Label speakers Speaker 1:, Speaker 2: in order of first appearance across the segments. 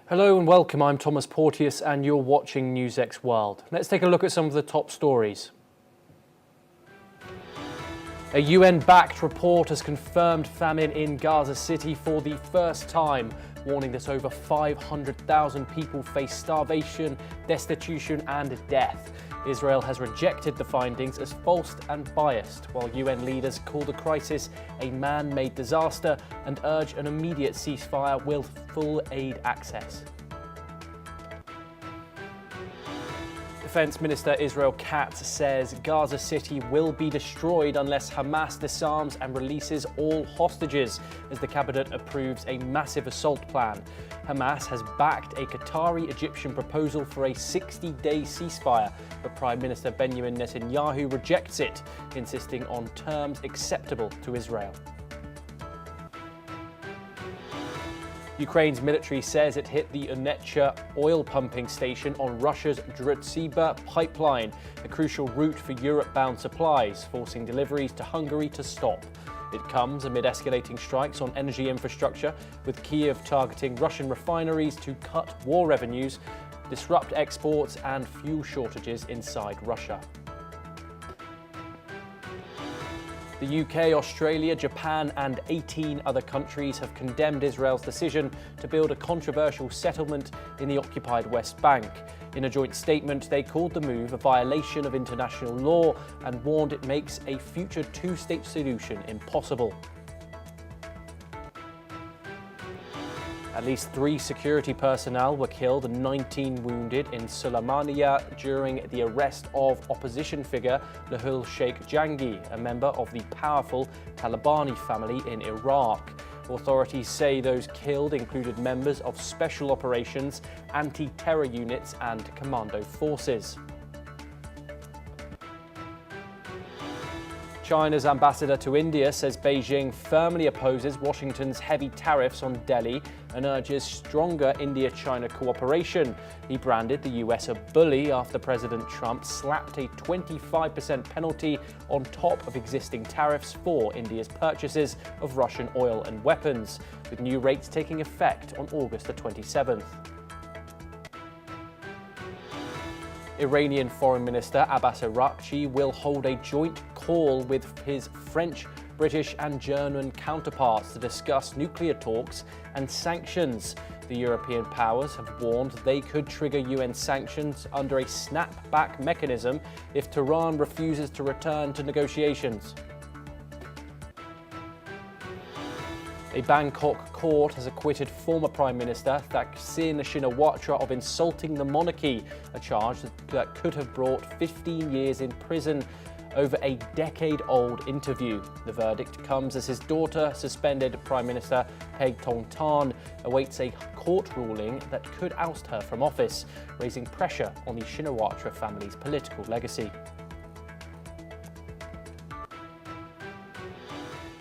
Speaker 1: Hello and welcome, I'm Thomas Porteous and you're watching NewsX World. Let's take a look at some of the top stories. A UN-backed report has confirmed famine in Gaza City for the first time, warning that over 500,000 people face starvation, destitution and death. Israel has rejected the findings as false and biased, while UN leaders call the crisis a man-made disaster and urge an immediate ceasefire with full aid access. Defense Minister Israel Katz says Gaza City will be destroyed unless Hamas disarms and releases all hostages as the cabinet approves a massive assault plan. Hamas has backed a Qatari-Egyptian proposal for a 60-day ceasefire, but Prime Minister Benjamin Netanyahu rejects it, insisting on terms acceptable to Israel. Ukraine's military says it hit the Onechta oil pumping station on Russia's Druzhba pipeline, a crucial route for Europe-bound supplies, forcing deliveries to Hungary to stop. It comes amid escalating strikes on energy infrastructure, with Kyiv targeting Russian refineries to cut war revenues, disrupt exports and fuel shortages inside Russia. The UK, Australia, Japan and 18 other countries have condemned Israel's decision to build a controversial settlement in the occupied West Bank. In a joint statement, they called the move a violation of international law and warned it makes a future two-state solution impossible. At least 3 security personnel were killed and 19 wounded in Sulaymaniyah during the arrest of opposition figure Lahul Sheikh Jangi, a member of the powerful Talabani family in Iraq. Authorities say those killed included members of special operations, anti-terror units and commando forces. China's ambassador to India says Beijing firmly opposes Washington's heavy tariffs on Delhi and urges stronger India-China cooperation. He branded the US a bully after President Trump slapped a 25% penalty on top of existing tariffs for India's purchases of Russian oil and weapons, with new rates taking effect on August the 27th. Iranian Foreign Minister Abbas Araghchi will hold a joint call with his French, British and German counterparts to discuss nuclear talks and sanctions. The European powers have warned they could trigger UN sanctions under a snapback mechanism if Tehran refuses to return to negotiations. A Bangkok court has acquitted former Prime Minister Thaksin Shinawatra of insulting the monarchy, a charge that could have brought 15 years in prison over a decade-old interview. The verdict comes as his daughter, suspended Prime Minister Peg Tongtan, awaits a court ruling that could oust her from office, raising pressure on the Shinawatra family's political legacy.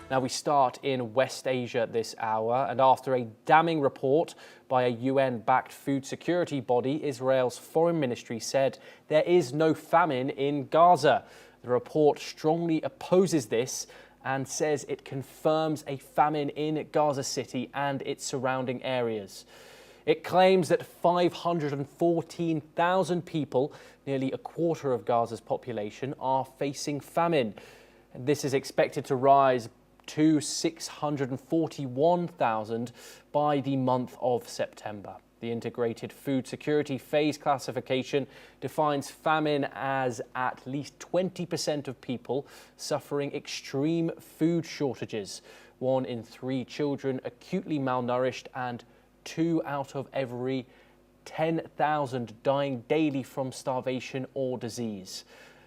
Speaker 1: Now we start in West Asia this hour, and after a damning report by a UN-backed food security body, Israel's foreign ministry said there is no famine in Gaza. The report strongly opposes this and says it confirms a famine in Gaza City and its surrounding areas. It claims that 514,000 people, nearly a quarter of Gaza's population, are facing famine. And this is expected to rise to 641,000 by the month of September. The Integrated Food Security Phase classification defines famine as at least 20% of people suffering extreme food shortages, 1 in 3 children acutely malnourished, and 2 out of every 10,000 dying daily from starvation or disease.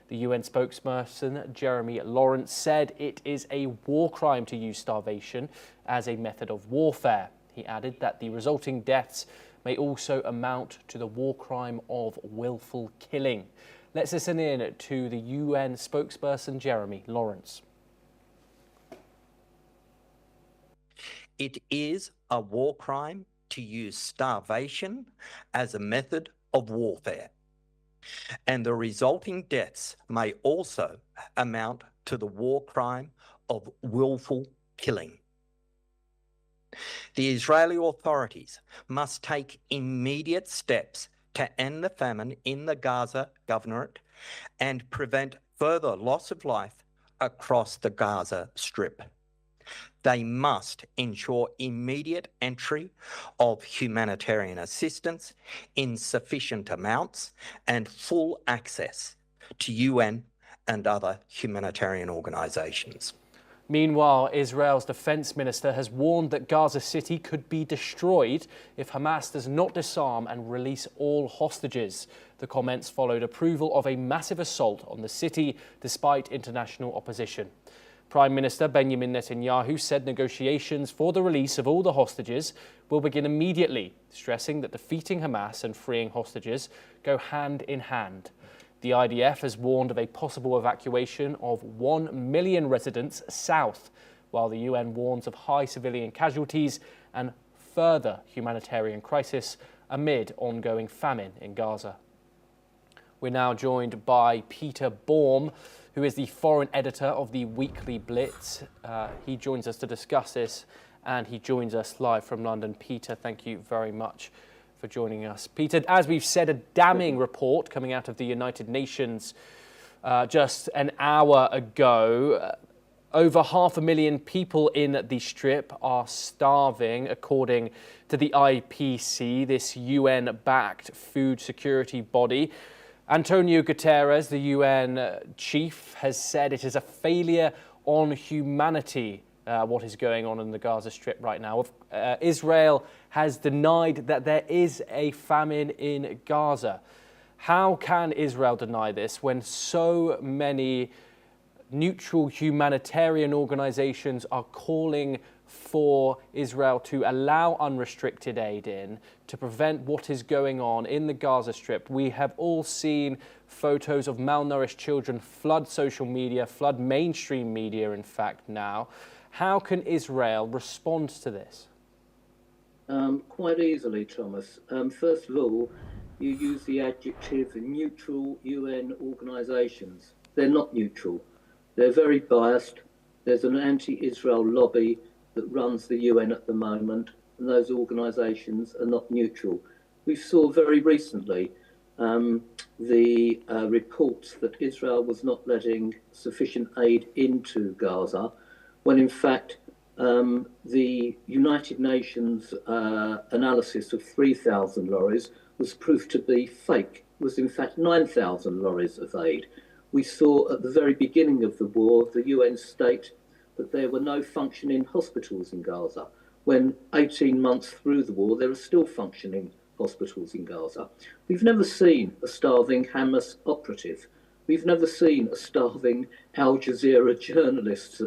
Speaker 1: The UN spokesperson, Jeremy Lawrence, said it is a war crime to use starvation as a method of warfare. He added that the resulting deaths may also amount to the war crime of willful killing. Let's listen in to the UN spokesperson, Jeremy Lawrence.
Speaker 2: It is a war crime to use starvation as a method of warfare, and the resulting deaths may also amount to the war crime of willful killing. The Israeli authorities must take immediate steps to end the famine in the Gaza Governorate and prevent further loss of life across the Gaza Strip. They must ensure immediate entry of humanitarian assistance in sufficient amounts and full access to UN and other humanitarian organisations.
Speaker 1: Meanwhile, Israel's defense minister has warned that Gaza City could be destroyed if Hamas does not disarm and release all hostages. The comments followed approval of a massive assault on the city despite international opposition. Prime Minister Benjamin Netanyahu said negotiations for the release of all the hostages will begin immediately, stressing that defeating Hamas and freeing hostages go hand in hand. The IDF has warned of a possible evacuation of 1 million residents south, while the UN warns of high civilian casualties and further humanitarian crisis amid ongoing famine in Gaza. We're now joined by Peter Baum, who is the foreign editor of the Weekly Blitz. He joins us to discuss this, and he joins us live from London. Peter, thank you very much for joining us. Peter, as we've said, a damning report coming out of the United Nations just an hour ago. Over 500,000 people in the Strip are starving, according to the IPC, this UN-backed food security body. Antonio Guterres, the UN chief, has said it is a failure on humanity, what is going on in the Gaza Strip right now. Israel has denied that there is a famine in Gaza. How can Israel deny this when so many neutral humanitarian organizations are calling for Israel to allow unrestricted aid in to prevent what is going on in the Gaza Strip? We have all seen photos of malnourished children flood social media, flood mainstream media, in fact, now. How can Israel respond to this?
Speaker 3: Quite easily, Thomas. First of all, you use the adjective neutral UN organisations. They're not neutral. They're very biased. There's an anti-Israel lobby that runs the UN at the moment, and those organisations are not neutral. We saw very recently the reports that Israel was not letting sufficient aid into Gaza, when in fact the United Nations analysis of 3,000 lorries was proved to be fake. It was in fact 9,000 lorries of aid. We saw at the very beginning of the war, the UN state that there were no functioning hospitals in Gaza, when 18 months through the war, there are still functioning hospitals in Gaza. We've never seen a starving Hamas operative. We've never seen a starving Al Jazeera journalist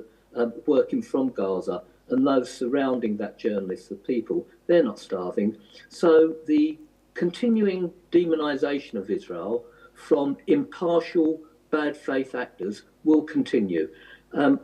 Speaker 3: working from Gaza, and those surrounding that journalist, the people, they're not starving. So the continuing demonisation of Israel from impartial, bad faith actors will continue.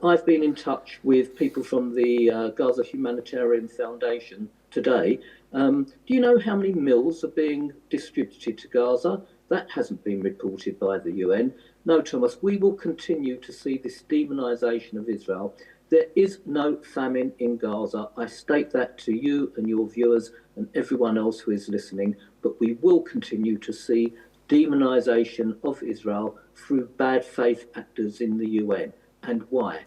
Speaker 3: I've been in touch with people from the Gaza Humanitarian Foundation today. Do you know how many meals are being distributed to Gaza? That hasn't been reported by the UN. No, Thomas, we will continue to see this demonisation of Israel. There is no famine in Gaza. I state that to you and your viewers and everyone else who is listening, but we will continue to see demonisation of Israel through bad faith actors in the UN. And why?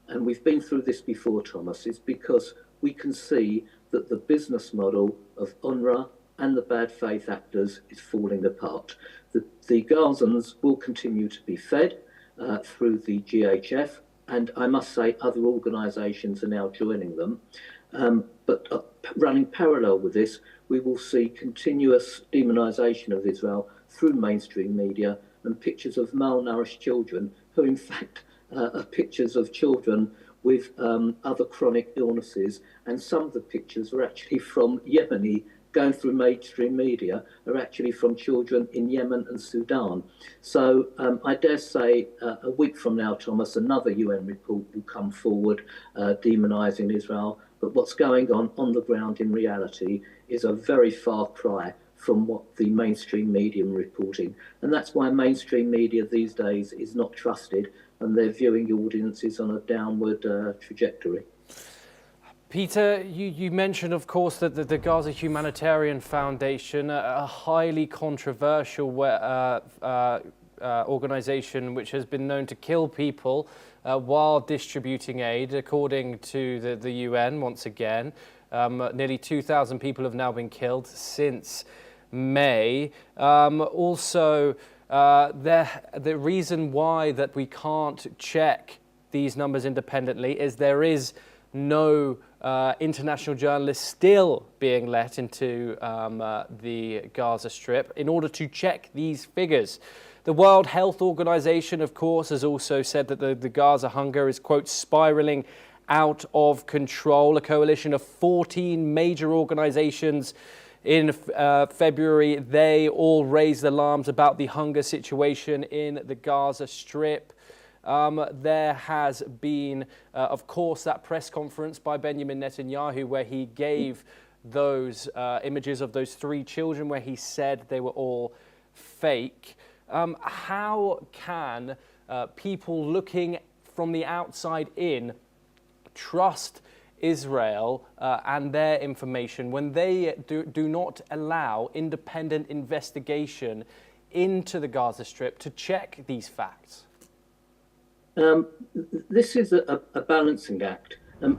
Speaker 3: And we've been through this before, Thomas. It's because we can see that the business model of UNRWA and the bad faith actors is falling apart. The Gazans will continue to be fed through the GHF, and I must say other organisations are now joining them. But running parallel with this, we will see continuous demonisation of Israel through mainstream media and pictures of malnourished children who in fact are pictures of children with other chronic illnesses, and some of the pictures are actually from Yemeni, going through mainstream media, are actually from children in Yemen and Sudan. So I dare say a week from now, Thomas, another UN report will come forward demonising Israel. But what's going on the ground in reality is a very far cry from what the mainstream media are reporting. And that's why mainstream media these days is not trusted, and their viewing audiences on a downward trajectory.
Speaker 1: Peter, you mentioned, of course, that the Gaza Humanitarian Foundation, a highly controversial organization which has been known to kill people while distributing aid, according to the UN once again. Nearly 2,000 people have now been killed since May. The reason why that we can't check these numbers independently is there is no international journalists still being let into the Gaza Strip in order to check these figures. The World Health Organization, of course, has also said that the Gaza hunger is, quote, spiraling out of control. A coalition of 14 major organizations in February, they all raised alarms about the hunger situation in the Gaza Strip. There has been, of course, that press conference by Benjamin Netanyahu where he gave those images of those 3 children where he said they were all fake. How can people looking from the outside in trust Israel and their information when they do not allow independent investigation into the Gaza Strip to check these facts?
Speaker 3: This is a balancing act.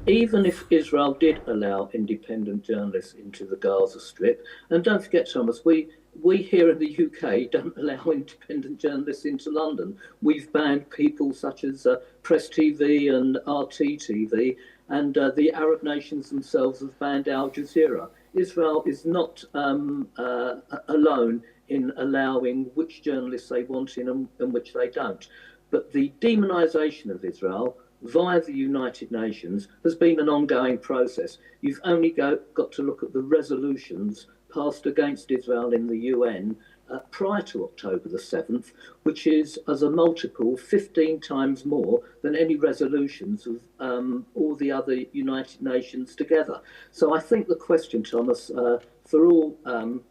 Speaker 3: Even if Israel did allow independent journalists into the Gaza Strip, and don't forget, Thomas, we here in the UK don't allow independent journalists into London. We've banned people such as Press TV and RT TV, and the Arab nations themselves have banned Al Jazeera. Israel is not alone in allowing which journalists they want in and which they don't. But the demonisation of Israel via the United Nations has been an ongoing process. You've only got to look at the resolutions passed against Israel in the UN prior to October the 7th, which is as a multiple 15 times more than any resolutions of all the other United Nations together. So I think the question, Thomas, for all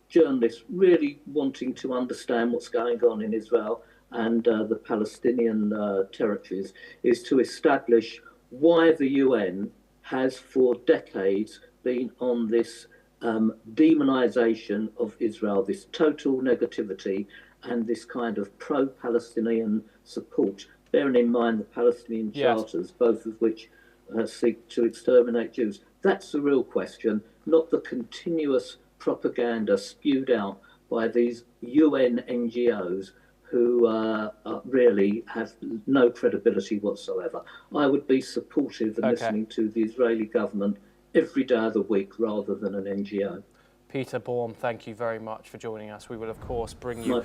Speaker 3: journalists really wanting to understand what's going on in Israel and the Palestinian territories is to establish why the UN has for decades been on this demonisation of Israel, this total negativity and this kind of pro-Palestinian support, bearing in mind the Palestinian charters, both of which seek to exterminate Jews. That's the real question, not the continuous propaganda spewed out by these UN NGOs who really have no credibility whatsoever. I would be supportive of listening to the Israeli government every day of the week rather than an NGO.
Speaker 1: Peter Baum, thank you very much for joining us. We will, of course, bring you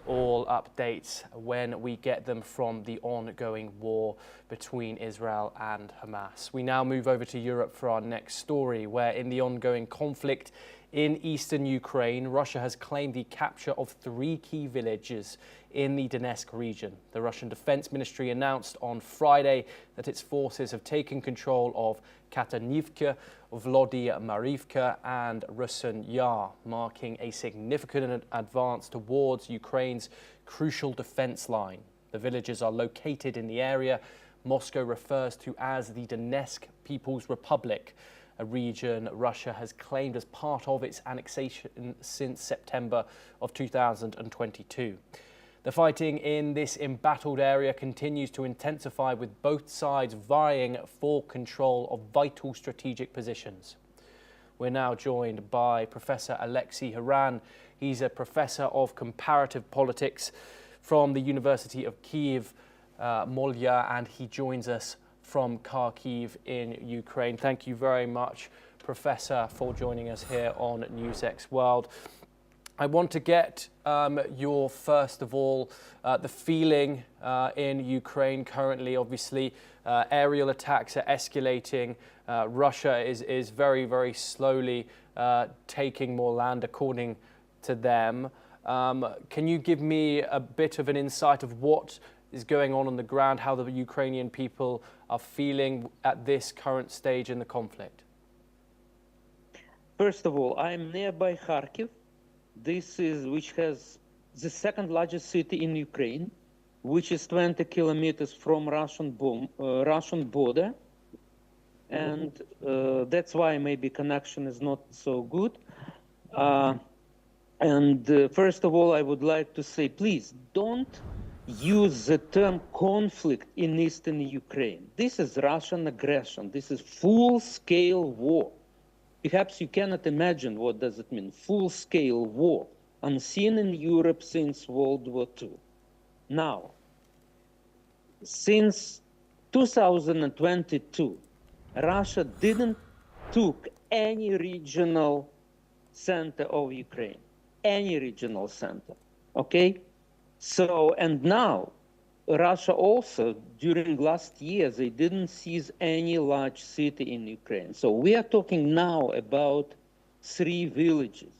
Speaker 1: all updates when we get them from the ongoing war between Israel and Hamas. We now move over to Europe for our next story, where in the ongoing conflict in eastern Ukraine, Russia has claimed the capture of 3 key villages in the Donetsk region. The Russian Defense Ministry announced on Friday that its forces have taken control of Katanivka, Vlodymarivka and Rusan Yar, marking a significant advance towards Ukraine's crucial defense line. The villages are located in the area Moscow refers to as the Donetsk People's Republic, a region Russia has claimed as part of its annexation since September of 2022. The fighting in this embattled area continues to intensify, with both sides vying for control of vital strategic positions. We're now joined by Professor Alexei Haran. He's a professor of comparative politics from the University of Kyiv, Molya, and he joins us from Kharkiv in Ukraine. Thank you very much, Professor, for joining us here on NewsX World. I want to get your, first of all, the feeling in Ukraine currently. Obviously, aerial attacks are escalating. Russia is very, very slowly taking more land, according to them. Can you give me a bit of an insight of what is going on the ground, how the Ukrainian people are feeling at this current stage in the conflict?
Speaker 4: First of all, I'm nearby Kharkiv. Which has the second largest city in Ukraine, which is 20 kilometers from Russian border. and that's why maybe connection is not so good. First of all, I would like to say, please don't use the term conflict in eastern Ukraine. This is Russian aggression. This is full-scale war. Perhaps you cannot imagine what does it mean, full-scale war, unseen in Europe since World War II. Now, since 2022, Russia didn't took any regional center of Ukraine, any regional center, okay? So, and now, Russia also, during last year, they didn't seize any large city in Ukraine. So we are talking now about 3 villages.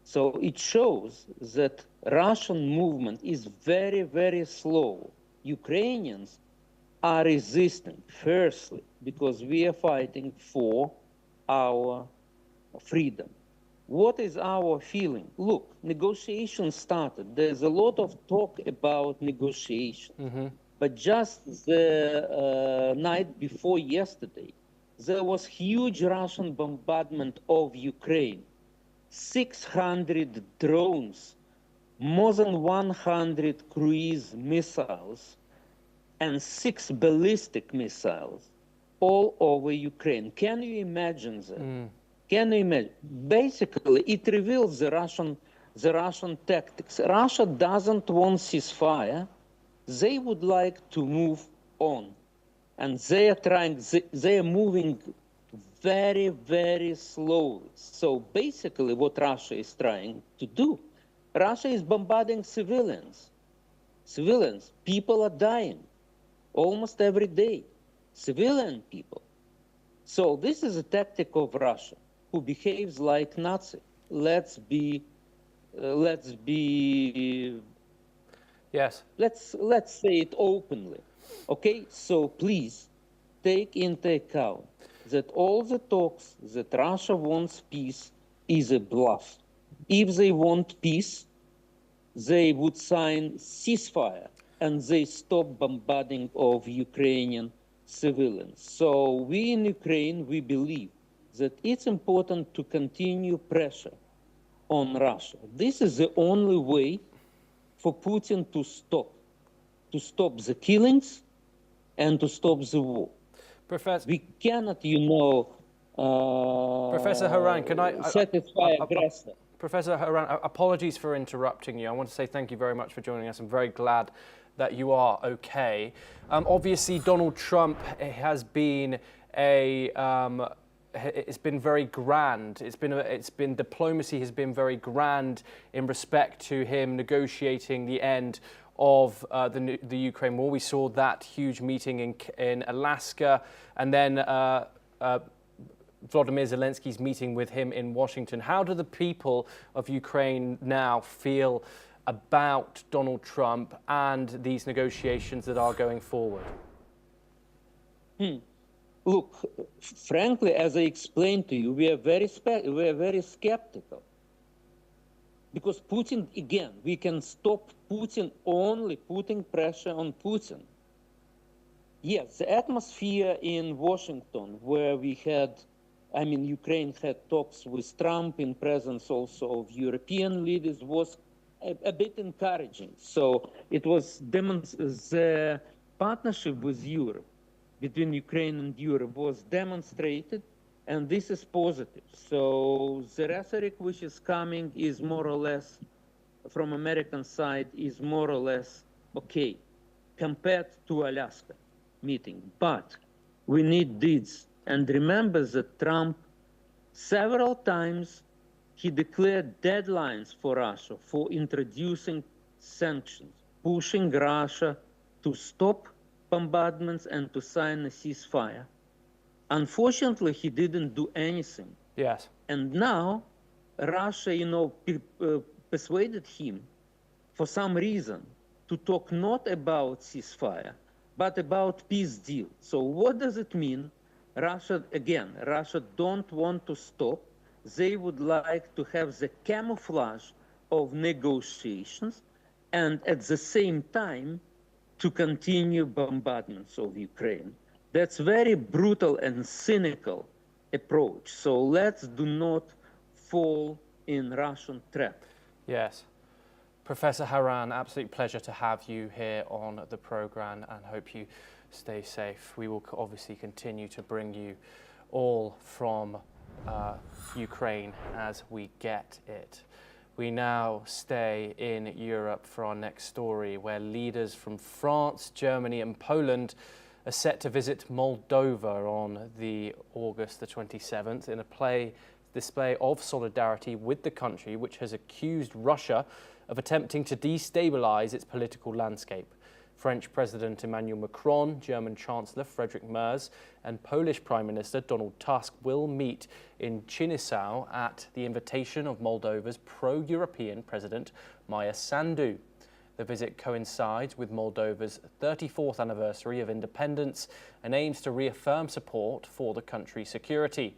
Speaker 4: So it shows that Russian movement is very, very slow. Ukrainians are resisting, firstly, because we are fighting for our freedom. What is our feeling? Look, negotiations started. There's a lot of talk about negotiations. But just the night before yesterday, there was huge Russian bombardment of Ukraine. 600 drones, more than 100 cruise missiles, and 6 ballistic missiles all over Ukraine. Can you imagine that? Can you imagine? Basically, it reveals the Russian tactics. Russia doesn't want ceasefire. They would like to move on. And they are moving very, very slowly. So basically what Russia is trying to do, Russia is bombarding civilians. Civilians, people are dying almost every day. Civilian people. So this is a tactic of Russia, who behaves like Nazi. Let's be
Speaker 1: yes.
Speaker 4: Let's say it openly. Okay, so please take into account that all the talks that Russia wants peace is a bluff. If they want peace, they would sign ceasefire and they stop bombarding of Ukrainian civilians. So we in Ukraine, we believe that it's important to continue pressure on Russia. This is the only way for Putin to stop the killings and to stop the war.
Speaker 1: Professor,
Speaker 4: we cannot,
Speaker 1: Professor Haran, can
Speaker 4: satisfy aggressor.
Speaker 1: Professor Haran, apologies for interrupting you. I want to say thank you very much for joining us. I'm very glad that you are okay. Obviously, Donald Trump has been it's been very grand. It's been diplomacy has been very grand in respect to him negotiating the end of the Ukraine war. We saw that huge meeting in Alaska, and then Volodymyr Zelensky's meeting with him in Washington. How do the people of Ukraine now feel about Donald Trump and these negotiations that are going forward?
Speaker 4: Look, frankly, as I explained to you, we are very skeptical. Because Putin, again, we can stop Putin only putting pressure on Putin. Yes, the atmosphere in Washington, where we had, Ukraine had talks with Trump in presence also of European leaders, was a bit encouraging. So it was the partnership with Europe, between Ukraine and Europe, was demonstrated, and this is positive. So the rhetoric which is coming is more or less, from American side, is more or less okay, compared to Alaska meeting. But we need deeds. And remember that Trump, several times, he declared deadlines for Russia for introducing sanctions, pushing Russia to stop bombardments and to sign a ceasefire. Unfortunately, he didn't do anything.
Speaker 1: Yes.
Speaker 4: And now, Russia, persuaded him, for some reason, to talk not about ceasefire, but about peace deal. So what does it mean? Russia don't want to stop. They would like to have the camouflage of negotiations and at the same time to continue bombardments of Ukraine. That's very brutal and cynical approach. So let's do not fall in Russian trap.
Speaker 1: Yes. Professor Haran, absolute pleasure to have you here on the programme, and hope you stay safe. We will obviously continue to bring you all from Ukraine as we get it. We now stay in Europe for our next story, where leaders from France, Germany and Poland are set to visit Moldova on August the 27th in a display of solidarity with the country, which has accused Russia of attempting to destabilize its political landscape. French President Emmanuel Macron, German Chancellor Friedrich Merz, and Polish Prime Minister Donald Tusk will meet in Chisinau at the invitation of Moldova's pro-European President Maia Sandu. The visit coincides with Moldova's 34th anniversary of independence and aims to reaffirm support for the country's security,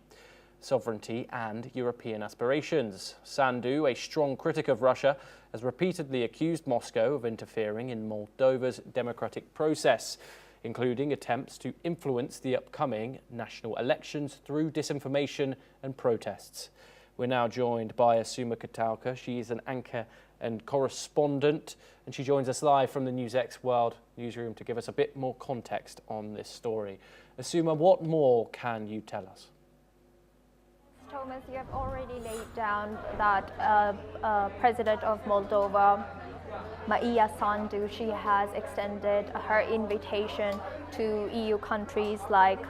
Speaker 1: sovereignty and European aspirations. Sandu, a strong critic of Russia, has repeatedly accused Moscow of interfering in Moldova's democratic process, including attempts to influence the upcoming national elections through disinformation and protests. We're now joined by Asuma Katalka. She is an anchor and correspondent, and she joins us live from the NewsX World newsroom to give us a bit more context on this story. Asuma, what more can you tell us?
Speaker 5: Thomas, you have already laid down that President of Moldova, Maia Sandu, she has extended her invitation to EU countries like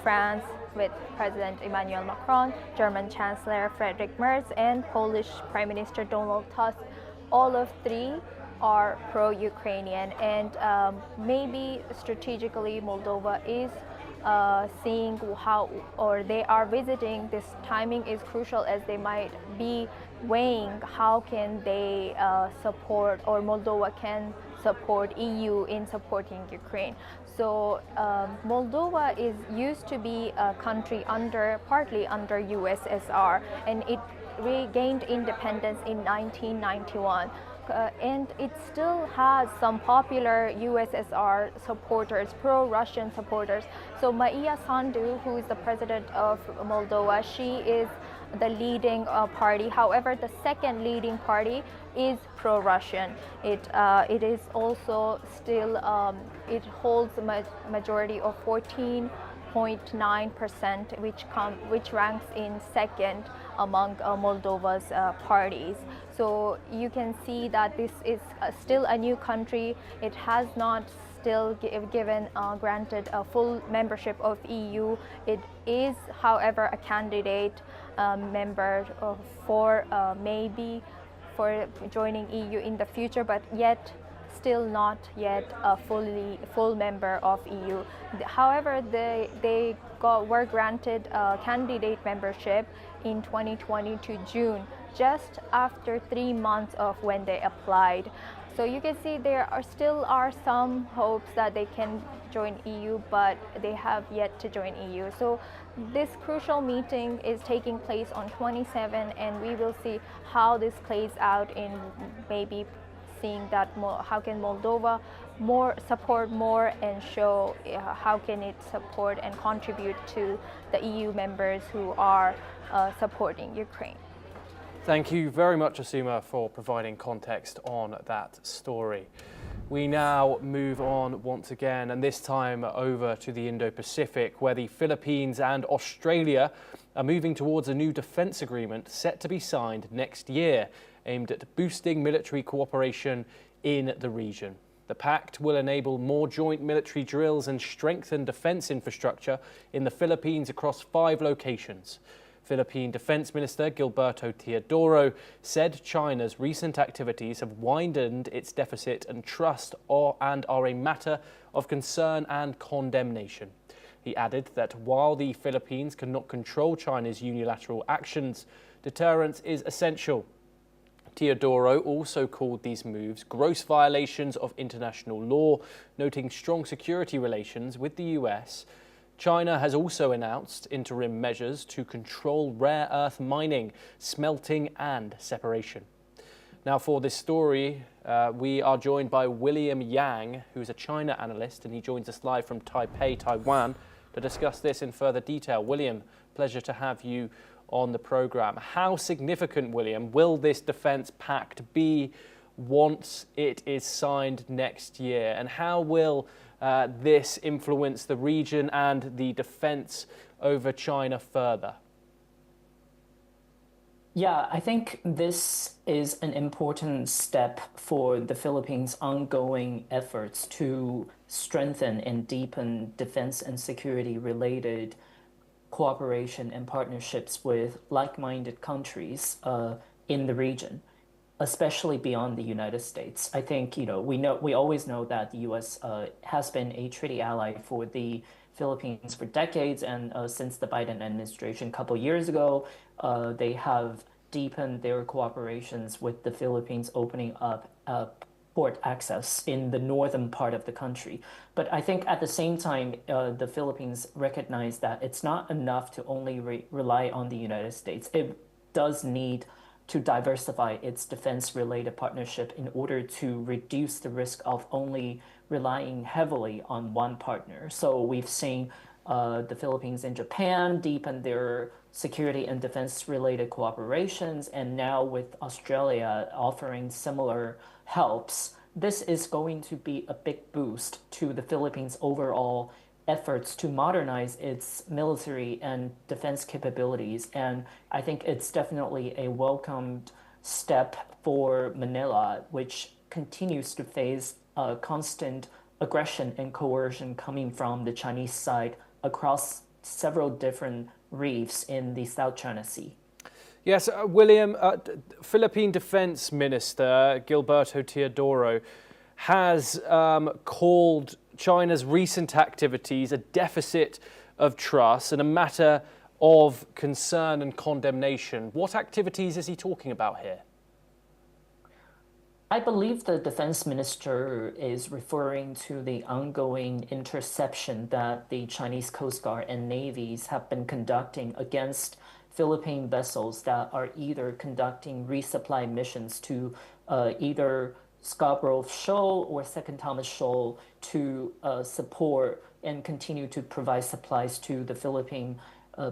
Speaker 5: France with President Emmanuel Macron, German Chancellor Friedrich Merz, and Polish Prime Minister Donald Tusk. All of three are pro-Ukrainian, and maybe strategically Moldova is seeing how, or they are visiting, this timing is crucial, as they might be weighing how can they support, or Moldova can support EU in supporting Ukraine. So Moldova used to be a country partly under USSR, and it regained independence in 1991. And it still has some popular USSR supporters, pro-Russian supporters. So Maia Sandu, who is the president of Moldova, she is the leading party. However, the second leading party is pro-Russian. It is also still, it holds a majority of 14.9%, which ranks in second among Moldova's parties. So you can see that this is still a new country. It has not still granted a full membership of EU. It is, however, a candidate member for maybe for joining EU in the future, but still not yet a full member of EU. However, they were granted candidate membership in 2022 June, just after 3 months of when they applied. So you can see there still are some hopes that they can join EU, but they have yet to join EU. So this crucial meeting is taking place on 27, and we will see how this plays out in maybe seeing that how can Moldova support more and show how can it support and contribute to the EU members who are supporting Ukraine.
Speaker 1: Thank you very much, Asuma, for providing context on that story. We now move on once again, and this time over to the Indo-Pacific, where the Philippines and Australia are moving towards a new defence agreement set to be signed next year, aimed at boosting military cooperation in the region. The pact will enable more joint military drills and strengthen defence infrastructure in the Philippines across 5 locations. Philippine Defense Minister Gilberto Teodoro said China's recent activities have widened its deficit and trust and are a matter of concern and condemnation. He added that while the Philippines cannot control China's unilateral actions, deterrence is essential. Teodoro also called these moves gross violations of international law, noting strong security relations with the US. China has also announced interim measures to control rare earth mining, smelting and separation. Now, for this story, we are joined by William Yang, who's a China analyst, and he joins us live from Taipei, Taiwan, to discuss this in further detail. William, pleasure to have you on the program. How significant, William, will this defence pact be once it is signed next year? And how will this influence the region and the defence over China further?
Speaker 6: Yeah, I think this is an important step for the Philippines' ongoing efforts to strengthen and deepen defense and security related cooperation and partnerships with like-minded countries in the region, especially beyond the United States. I think, we always know that the U.S. Has been a treaty ally for the Philippines for decades, and since the Biden administration a couple years ago, they have deepened their cooperations with the Philippines, opening up port access in the northern part of the country. But I think at the same time, the Philippines recognize that it's not enough to only rely on the United States. It does need to diversify its defense-related partnership in order to reduce the risk of only relying heavily on one partner. So we've seen the Philippines and Japan deepen their security and defense-related cooperations, and now with Australia offering similar helps, this is going to be a big boost to the Philippines' overall efforts to modernize its military and defense capabilities. And I think it's definitely a welcomed step for Manila, which continues to face constant aggression and coercion coming from the Chinese side across several different reefs in the South China Sea.
Speaker 1: Yes, William, Philippine Defense Minister Gilberto Teodoro has called China's recent activities a deficit of trust and a matter of concern and condemnation. What activities is he talking about here?
Speaker 6: I believe the defense minister is referring to the ongoing interception that the Chinese Coast Guard and navies have been conducting against Philippine vessels that are either conducting resupply missions to either Scarborough Shoal or Second Thomas Shoal to support and continue to provide supplies to the Philippine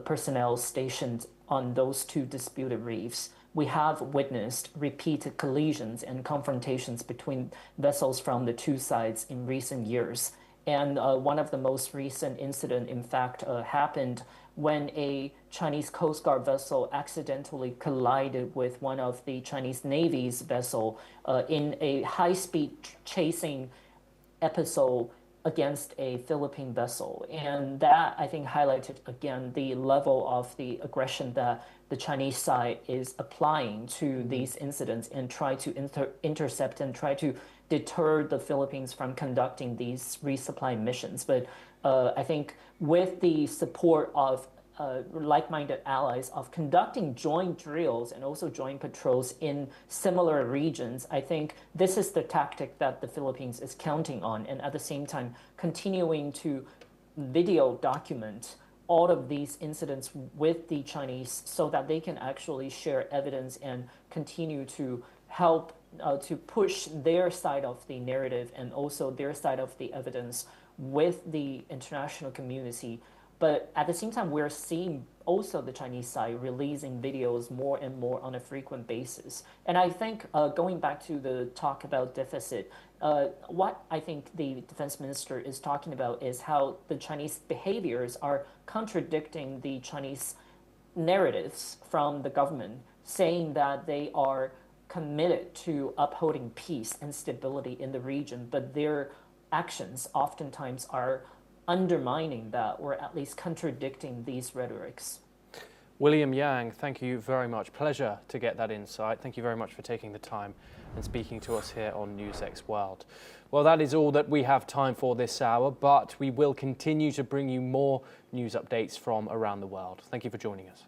Speaker 6: personnel stationed on those two disputed reefs. We have witnessed repeated collisions and confrontations between vessels from the two sides in recent years. And one of the most recent incidents, in fact, happened when a Chinese Coast Guard vessel accidentally collided with one of the Chinese Navy's vessel in a high-speed chasing episode against a Philippine vessel. And that, I think, highlighted again the level of the aggression that the Chinese side is applying to these incidents and try to intercept and try to deter the Philippines from conducting these resupply missions. But I think with the support of like-minded allies of conducting joint drills and also joint patrols in similar regions, I think this is the tactic that the Philippines is counting on, and at the same time continuing to video document all of these incidents with the Chinese so that they can actually share evidence and continue to help to push their side of the narrative and also their side of the evidence with the international community. But at the same time, we're seeing also the Chinese side releasing videos more and more on a frequent basis. And I think going back to the talk about deficit, what I think the defense minister is talking about is how the Chinese behaviors are contradicting the Chinese narratives from the government, saying that they are committed to upholding peace and stability in the region, but their actions oftentimes are undermining that, or at least contradicting these rhetorics.
Speaker 1: William Yang, thank you very much. Pleasure to get that insight. Thank you very much for taking the time and speaking to us here on NewsX World. Well, that is all that we have time for this hour, but we will continue to bring you more news updates from around the world. Thank you for joining us.